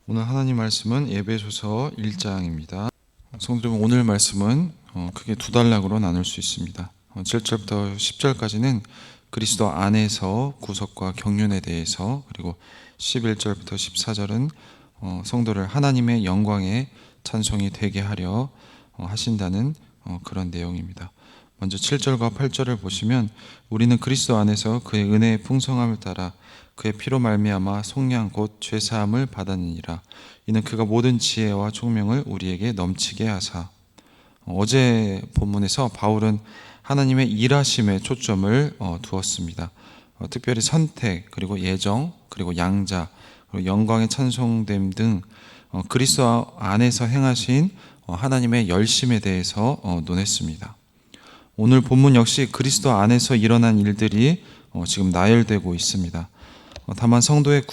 오늘 하나님 말씀은 에베소서 1장입니다. 성도 여러분, 오늘 말씀은 크게 두 단락으로 나눌 수 있습니다. 7절부터 10절까지는 그리스도 안에서 구속과 경륜에 대해서, 그리고 11절부터 14절은 성도를 하나님의 영광의 찬송이 되게 하려 하신다는 그런 내용입니다. 먼저 7절과 8절을 보시면, 우리는 그리스도 안에서 그의 은혜의 풍성함을 따라 그의 피로 말미암아 속량 곧 죄사함을 받았느니라. 이는 그가 모든 지혜와 총명을 우리에게 넘치게 하사. 어제 본문에서 바울은 하나님의 일하심에 초점을 두었습니다. 특별히 선택, 그리고 예정, 그리고 양자, 그리고 영광의 찬송됨 등 그리스도 안에서 행하신 하나님의 열심에 대해서 논했습니다. 오늘 본문 역시 그리스도 안에서 일어난 일들이 지금 나열되고 있습니다. 다만 성도의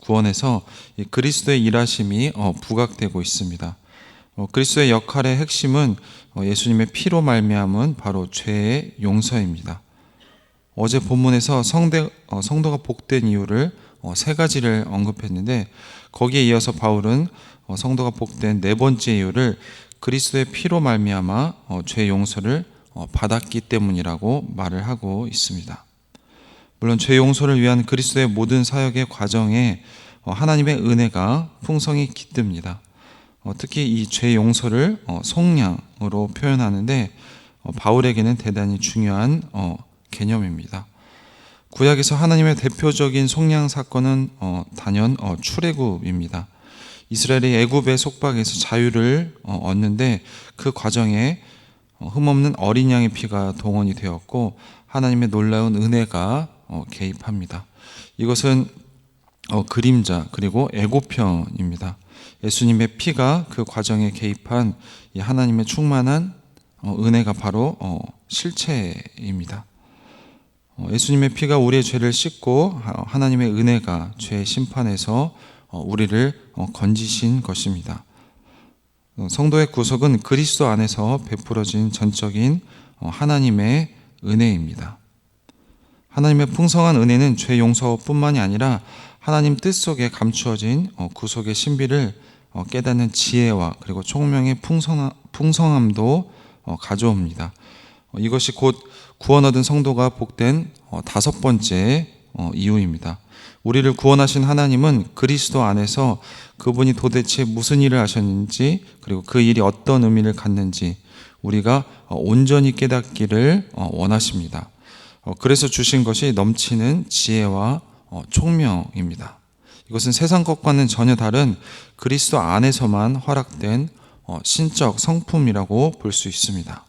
구원에서 그리스도의 일하심이 부각되고 있습니다. 그리스도의 역할의 핵심은 예수님의 피로 말미암은 바로 죄의 용서입니다. 어제 본문에서 성도가 복된 이유를 세 가지를 언급했는데, 거기에 이어서 바울은 성도가 복된 네 번째 이유를 그리스도의 피로 말미암아 죄 용서를 받았기 때문이라고 말을 하고 있습니다. 물론 죄 용서를 위한 그리스도의 모든 사역의 과정에 하나님의 은혜가 풍성히 깃듭니다. 특히 이 죄 용서를 속량으로 표현하는데 바울에게는 대단히 중요한 개념입니다. 구약에서 하나님의 대표적인 속량 사건은 단연 출애굽입니다. 이스라엘이 애굽의 속박에서 자유를 얻는데, 그 과정에 흠없는 어린 양의 피가 동원이 되었고 하나님의 놀라운 은혜가 개입합니다. 이것은 그림자, 그리고 예고편입니다. 예수님의 피가 그 과정에 개입한 이 하나님의 충만한 은혜가 바로 실체입니다. 예수님의 피가 우리의 죄를 씻고 하나님의 은혜가 죄의 심판에서 우리를 건지신 것입니다. 성도의 구속은 그리스도 안에서 베풀어진 전적인 하나님의 은혜입니다. 하나님의 풍성한 은혜는 죄 용서뿐만이 아니라 하나님 뜻 속에 감추어진 구속의 신비를 깨닫는 지혜와 그리고 총명의 풍성함도 가져옵니다. 이것이 곧 구원 얻은 성도가 복된 다섯 번째 이유입니다. 우리를 구원하신 하나님은 그리스도 안에서 그분이 도대체 무슨 일을 하셨는지, 그리고 그 일이 어떤 의미를 갖는지 우리가 온전히 깨닫기를 원하십니다. 그래서 주신 것이 넘치는 지혜와 총명입니다. 이것은 세상 것과는 전혀 다른 그리스도 안에서만 허락된 신적 성품이라고 볼 수 있습니다.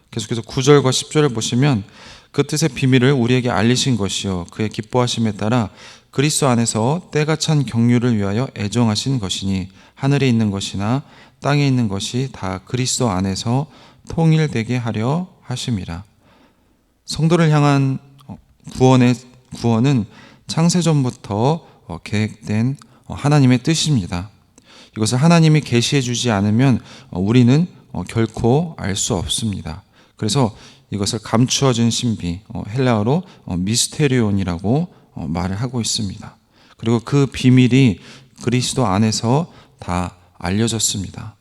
계속해서 9절과 10절을 보시면, 그 뜻의 비밀을 우리에게 알리신 것이요 그의 기뻐하심에 따라 그리스도 안에서 때가 찬 경륜을 위하여 애정하신 것이니, 하늘에 있는 것이나 땅에 있는 것이 다 그리스도 안에서 통일되게 하려 하심이라. 성도를 향한 구원은 창세전부터 계획된 하나님의 뜻입니다. 이것을 하나님이 계시해 주지 않으면 우리는 결코 알 수 없습니다. 그래서 이것을 감추어진 신비, 헬라어로 미스테리온이라고 말을 하고 있습니다. 그리고 그 비밀이 그리스도 안에서 다 알려졌습니다.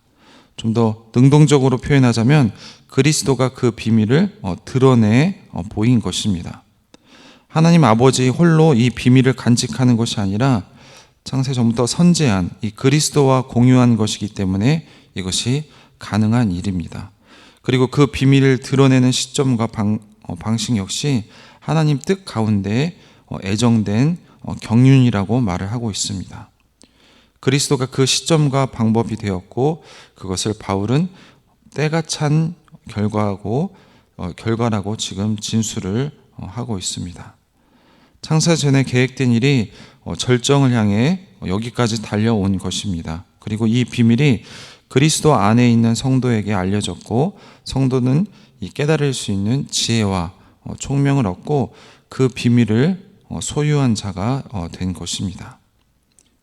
좀 더 능동적으로 표현하자면 그리스도가 그 비밀을 드러내 보인 것입니다. 하나님 아버지 홀로 이 비밀을 간직하는 것이 아니라 창세전부터 선재한 이 그리스도와 공유한 것이기 때문에 이것이 가능한 일입니다. 그리고 그 비밀을 드러내는 시점과 방식 역시 하나님 뜻 가운데 애정된 경륜이라고 말을 하고 있습니다. 그리스도가 그 시점과 방법이 되었고, 그것을 바울은 때가 찬 결과라고 지금 진술을 하고 있습니다. 창세 전에 계획된 일이 절정을 향해 여기까지 달려온 것입니다. 그리고 이 비밀이 그리스도 안에 있는 성도에게 알려졌고, 성도는 이 깨달을 수 있는 지혜와 총명을 얻고 그 비밀을 소유한 자가 된 것입니다.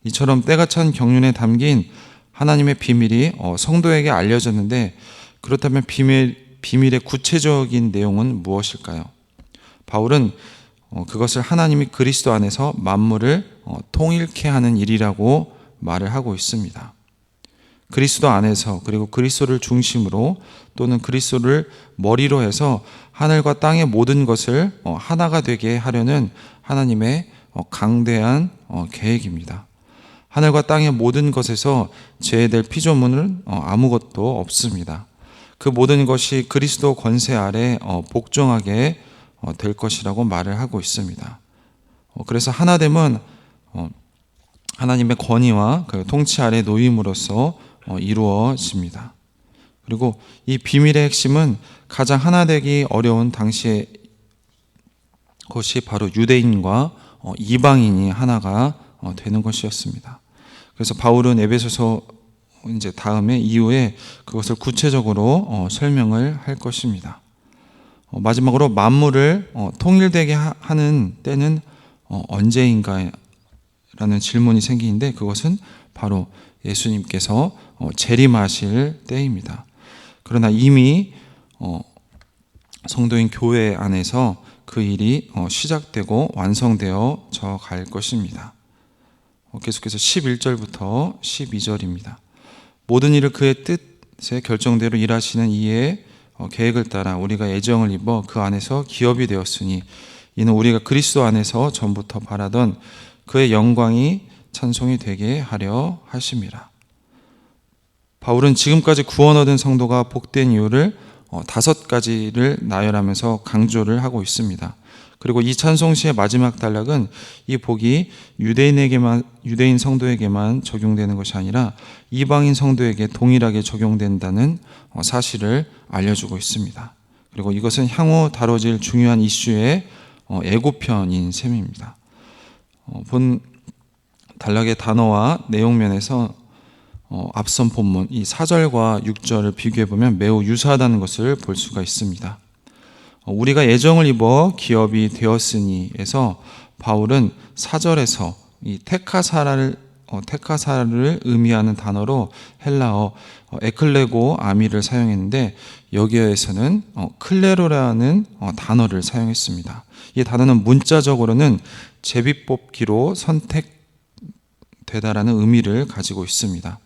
이처럼 때가 찬 경륜에 담긴 하나님의 비밀이 성도에게 알려졌는데, 그렇다면 비밀의 구체적인 내용은 무엇일까요? 바울은 그것을 하나님이 그리스도 안에서 만물을 통일케 하는 일이라고 말을 하고 있습니다. 그리스도 안에서 그리고 그리스도를 중심으로 또는 그리스도를 머리로 해서 하늘과 땅의 모든 것을 하나가 되게 하려는 하나님의 강대한 계획입니다. 하늘과 땅의 모든 것에서 제외될 피조물은 아무것도 없습니다. 그 모든 것이 그리스도 권세 아래 복종하게 될 것이라고 말을 하고 있습니다. 그래서 하나됨은 하나님의 권위와 그 통치 아래 놓임으로써 이루어집니다. 그리고 이 비밀의 핵심은 가장 하나 되기 어려운 당시의 것이 바로 유대인과 이방인이 하나가 되는 것이었습니다. 그래서 바울은 에베소서 이제 이후에 그것을 구체적으로 설명을 할 것입니다. 마지막으로 만물을 통일되게 하는 때는 언제인가 라는 질문이 생기는데 그것은 바로 예수님께서 재림하실 때입니다. 그러나 이미 성도인 교회 안에서 그 일이 시작되고 완성되어져 갈 것입니다. 계속해서 11절부터 12절입니다. 모든 일을 그의 뜻의 결정대로 일하시는 이의 계획을 따라 우리가 애정을 입어 그 안에서 기업이 되었으니 이는 우리가 그리스도 안에서 전부터 바라던 그의 영광이 찬송이 되게 하려 하심이라. 바울은 지금까지 구원 얻은 성도가 복된 이유를 5가지를 나열하면서 강조를 하고 있습니다. 그리고 이 찬송시의 마지막 단락은 이 복이 유대인 성도에게만 적용되는 것이 아니라 이방인 성도에게 동일하게 적용된다는 사실을 알려주고 있습니다. 그리고 이것은 향후 다뤄질 중요한 이슈의 예고편인 셈입니다. 본 단락의 단어와 내용면에서 앞선 본문 이 4절과 6절을 비교해보면 매우 유사하다는 것을 볼 수가 있습니다. 우리가 애정을 입어 기업이 되었으니에서 바울은 4절에서 이 테카사를 의미하는 단어로 헬라어 에클레고 아미를 사용했는데 여기에서는 클레로라는 단어를 사용했습니다. 이 단어는 문자적으로는 제비뽑기로 선택되다라는 의미를 가지고 있습니다.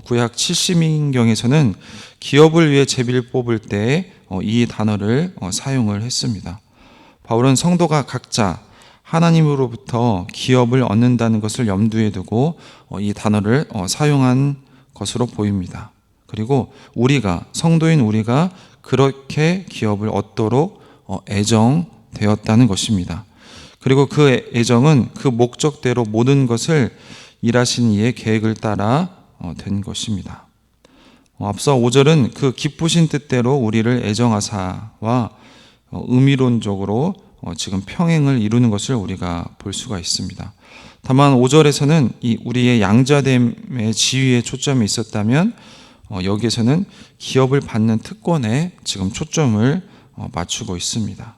구약 70인경에서는 기업을 위해 제비를 뽑을 때 이 단어를 사용을 했습니다. 바울은 성도가 각자 하나님으로부터 기업을 얻는다는 것을 염두에 두고 이 단어를 사용한 것으로 보입니다. 그리고 성도인 우리가 그렇게 기업을 얻도록 애정되었다는 것입니다. 그리고 그 애정은 그 목적대로 모든 것을 일하신 이의 계획을 따라 된 것입니다. 앞서 5절은 그 기쁘신 뜻대로 우리를 애정하사와 의미론적으로 지금 평행을 이루는 것을 우리가 볼 수가 있습니다. 다만 5절에서는 이 우리의 양자됨의 지위에 초점이 있었다면 여기에서는 기업을 받는 특권에 지금 초점을 맞추고 있습니다.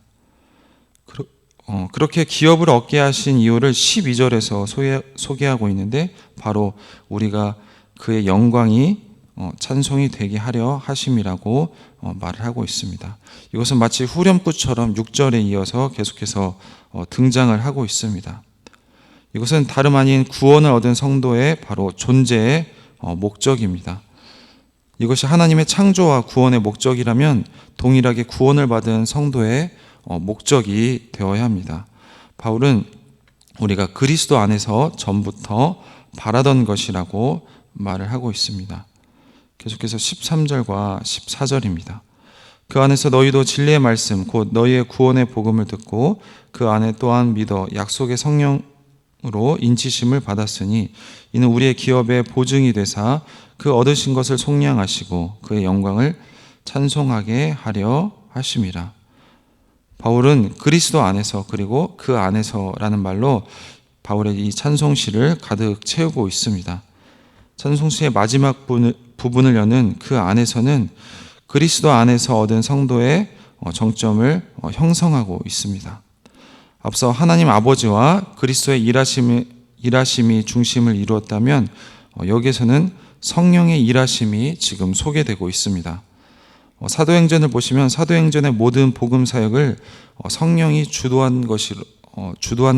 그렇게 기업을 얻게 하신 이유를 12절에서 소개하고 있는데 바로 우리가 그의 영광이 찬송이 되게 하려 하심이라고 말을 하고 있습니다. 이것은 마치 후렴구처럼 6절에 이어서 계속해서 등장을 하고 있습니다. 이것은 다름 아닌 구원을 얻은 성도의 바로 존재의 목적입니다. 이것이 하나님의 창조와 구원의 목적이라면 동일하게 구원을 받은 성도의 목적이 되어야 합니다. 바울은 우리가 그리스도 안에서 전부터 바라던 것이라고 말을 하고 있습니다. 계속해서 13절과 14절입니다. 그 안에서 너희도 진리의 말씀 곧 너희의 구원의 복음을 듣고 그 안에 또한 믿어 약속의 성령으로 인치심을 받았으니 이는 우리의 기업의 보증이 되사 그 얻으신 것을 속량하시고 그의 영광을 찬송하게 하려 하심이라. 바울은 그리스도 안에서 그리고 그 안에서라는 말로 바울의 이 찬송시를 가득 채우고 있습니다. 찬송시의 마지막 부분을 여는 그 안에서는 그리스도 안에서 얻은 성도의 정점을 형성하고 있습니다. 앞서 하나님 아버지와 그리스도의 일하심이 중심을 이루었다면 여기에서는 성령의 일하심이 지금 소개되고 있습니다. 사도행전을 보시면 사도행전의 모든 복음 사역을 성령이 주도한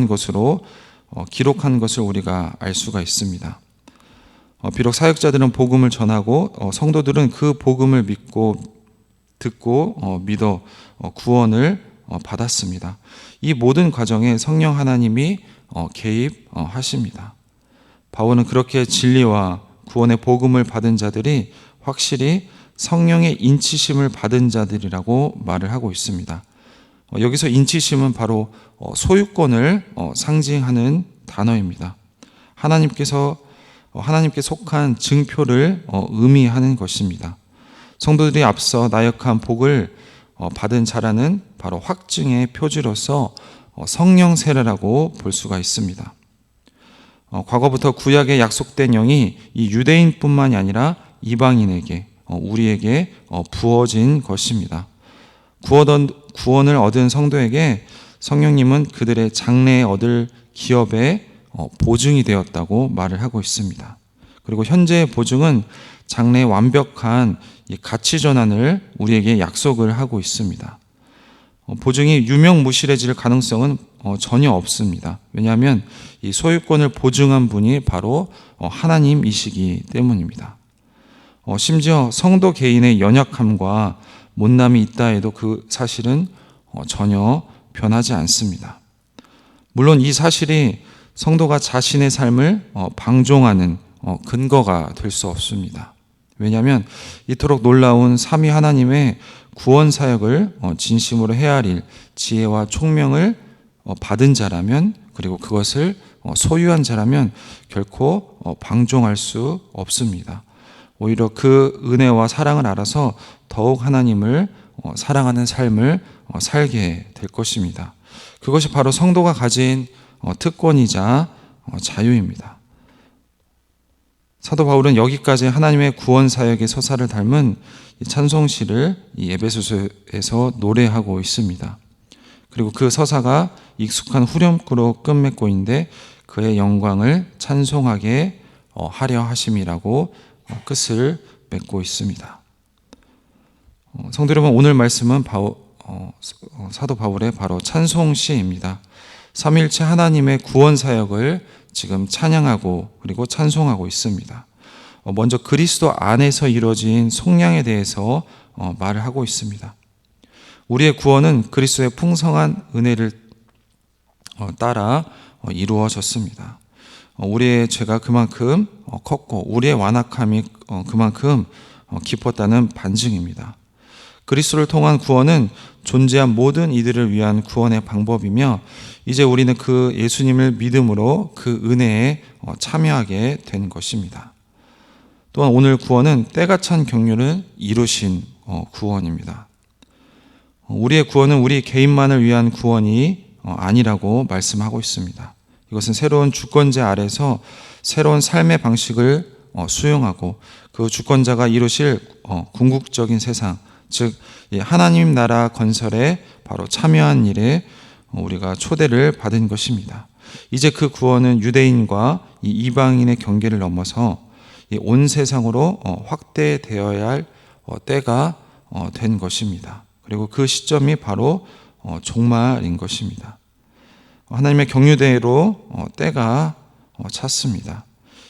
것으로 기록한 것을 우리가 알 수가 있습니다. 비록 사역자들은 복음을 전하고 성도들은 그 복음을 믿고 듣고 믿어 구원을 받았습니다. 이 모든 과정에 성령 하나님이 개입하십니다. 바울은 그렇게 진리와 구원의 복음을 받은 자들이 확실히 성령의 인치심을 받은 자들이라고 말을 하고 있습니다. 여기서 인치심은 바로 소유권을 상징하는 단어입니다. 하나님께 속한 증표를 의미하는 것입니다. 성도들이 앞서 나역한 복을 받은 자라는 바로 확증의 표지로서 성령 세례라고 볼 수가 있습니다. 과거부터 구약에 약속된 영이 이 유대인뿐만이 아니라 이방인에게 우리에게 부어진 것입니다. 구원을 얻은 성도에게 성령님은 그들의 장래에 얻을 기업의 보증이 되었다고 말을 하고 있습니다. 그리고 현재의 보증은 장래의 완벽한 가치 전환을 우리에게 약속을 하고 있습니다. 보증이 유명무실해질 가능성은 전혀 없습니다. 왜냐하면 이 소유권을 보증한 분이 바로 하나님이시기 때문입니다. 심지어 성도 개인의 연약함과 못남이 있다 해도 그 사실은 전혀 변하지 않습니다. 물론 이 사실이 성도가 자신의 삶을 방종하는 근거가 될 수 없습니다. 왜냐하면 이토록 놀라운 삼위 하나님의 구원 사역을 진심으로 헤아릴 지혜와 총명을 받은 자라면, 그리고 그것을 소유한 자라면 결코 방종할 수 없습니다. 오히려 그 은혜와 사랑을 알아서 더욱 하나님을 사랑하는 삶을 살게 될 것입니다. 그것이 바로 성도가 가진 특권이자 자유입니다. 사도 바울은 여기까지 하나님의 구원 사역의 서사를 담은 찬송시를 이 에베소서에서 노래하고 있습니다. 그리고 그 서사가 익숙한 후렴구로 끝맺고 있는데 그의 영광을 찬송하게 하려 하심이라고 끝을 맺고 있습니다. 성도 여러분, 오늘 말씀은 사도 바울의 바로 찬송시입니다. 삼위일체 하나님의 구원 사역을 지금 찬양하고 그리고 찬송하고 있습니다. 먼저 그리스도 안에서 이루어진 속량에 대해서 말을 하고 있습니다. 우리의 구원은 그리스도의 풍성한 은혜를 따라 이루어졌습니다. 우리의 죄가 그만큼 컸고 우리의 완악함이 그만큼 깊었다는 반증입니다. 그리스도를 통한 구원은 존재한 모든 이들을 위한 구원의 방법이며 이제 우리는 그 예수님을 믿음으로 그 은혜에 참여하게 된 것입니다. 또한 오늘 구원은 때가 찬 경륜을 이루신 구원입니다. 우리의 구원은 우리 개인만을 위한 구원이 아니라고 말씀하고 있습니다. 이것은 새로운 주권자 아래서 새로운 삶의 방식을 수용하고 그 주권자가 이루실 궁극적인 세상, 즉 하나님 나라 건설에 바로 참여한 일에 우리가 초대를 받은 것입니다. 이제 그 구원은 유대인과 이방인의 경계를 넘어서 온 세상으로 확대되어야 할 때가 된 것입니다. 그리고 그 시점이 바로 종말인 것입니다. 하나님의 경륜대로 때가 찼습니다.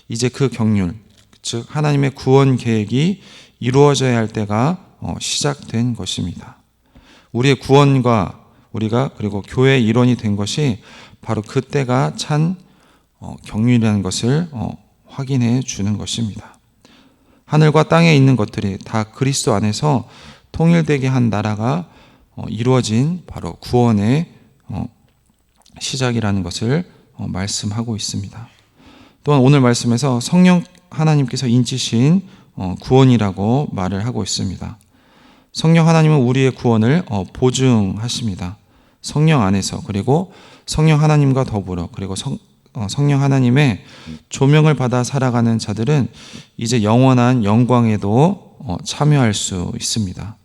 이제 그 경륜, 즉 하나님의 구원 계획이 이루어져야 할 때가 시작된 것입니다. 우리의 구원과 우리가 그리고 교회의 일원이 된 것이 바로 그 때가 찬 경륜이라는 것을 확인해 주는 것입니다. 하늘과 땅에 있는 것들이 다 그리스도 안에서 통일되게 한 나라가 이루어진 바로 구원의 시작이라는 것을 말씀하고 있습니다. 또한 오늘 말씀에서 성령 하나님께서 인치신 구원이라고 말을 하고 있습니다. 성령 하나님은 우리의 구원을 보증하십니다. 성령 안에서, 그리고 성령 하나님과 더불어, 그리고 성령 하나님의 조명을 받아 살아가는 자들은 이제 영원한 영광에도 참여할 수 있습니다.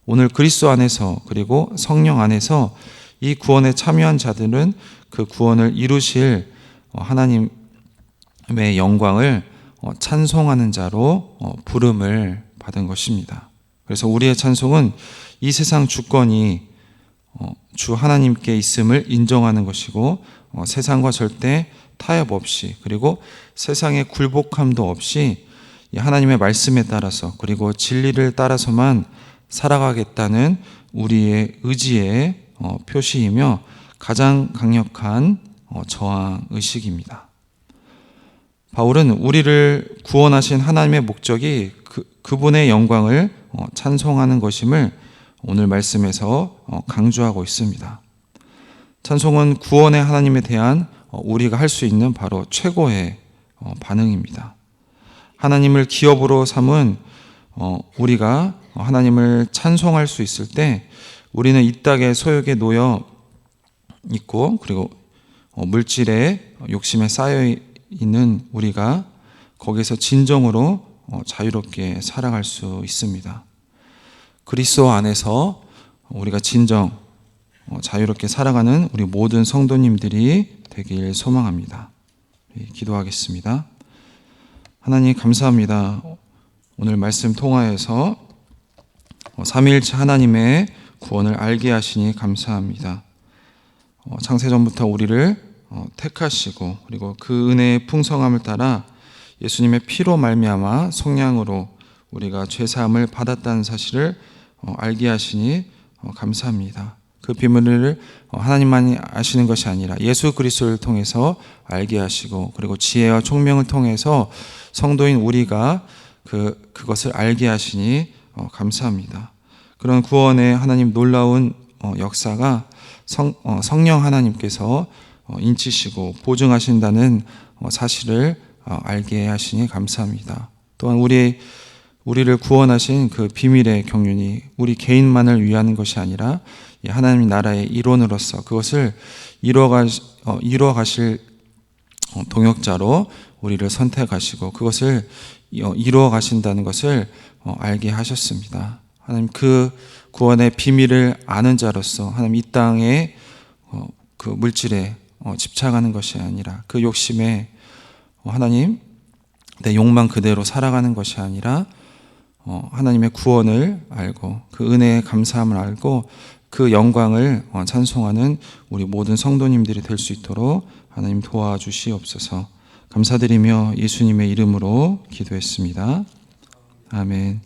오늘 그리스도 안에서 그리고 성령 안에서 이 구원에 참여한 자들은 그 구원을 이루실 하나님의 영광을 찬송하는 자로 부름을 받은 것입니다. 그래서 우리의 찬송은 이 세상 주권이 주 하나님께 있음을 인정하는 것이고 세상과 절대 타협 없이, 그리고 세상의 굴복함도 없이 이 하나님의 말씀에 따라서, 그리고 진리를 따라서만 살아가겠다는 우리의 의지의 표시이며 가장 강력한 저항 의식입니다. 바울은 우리를 구원하신 하나님의 목적이 그분의 영광을 찬송하는 것임을 오늘 말씀에서 강조하고 있습니다. 찬송은 구원의 하나님에 대한 우리가 할 수 있는 바로 최고의 반응입니다. 하나님을 기업으로 삼은 우리가 하나님을 찬송할 수 있을 때 우리는 이 땅의 소욕에 놓여 있고, 그리고 물질의 욕심에 쌓여 있는 우리가 거기서 진정으로 자유롭게 살아갈 수 있습니다. 그리스도 안에서 우리가 진정 자유롭게 살아가는 우리 모든 성도님들이 되길 소망합니다. 기도하겠습니다. 하나님 감사합니다. 오늘 말씀 통하여서 삼위일체 하나님의 구원을 알게 하시니 감사합니다. 창세전부터 우리를 택하시고, 그리고 그 은혜의 풍성함을 따라 예수님의 피로 말미암아 속량으로 우리가 죄사함을 받았다는 사실을 알게 하시니 감사합니다. 그 비밀을 하나님만이 아시는 것이 아니라 예수 그리스도를 통해서 알게 하시고, 그리고 지혜와 총명을 통해서 성도인 우리가 그것을 알게 하시니 감사합니다. 그런 구원의 하나님 놀라운 역사가 성령 하나님께서 인치시고 보증하신다는 사실을 알게 하시니 감사합니다. 또한 우리를 구원하신 그 비밀의 경륜이 우리 개인만을 위한 것이 아니라 하나님 나라의 일원으로서 그것을 이루어 가실 동역자로 우리를 선택하시고 그것을 이루어 가신다는 것을 알게 하셨습니다. 하나님 그 구원의 비밀을 아는 자로서 하나님 이 땅에 그 물질에 집착하는 것이 아니라, 그 욕심에 하나님 내 욕망 그대로 살아가는 것이 아니라 하나님의 구원을 알고 그 은혜의 감사함을 알고 그 영광을 찬송하는 우리 모든 성도님들이 될 수 있도록 하나님 도와주시옵소서. 감사드리며 예수님의 이름으로 기도했습니다. 아멘.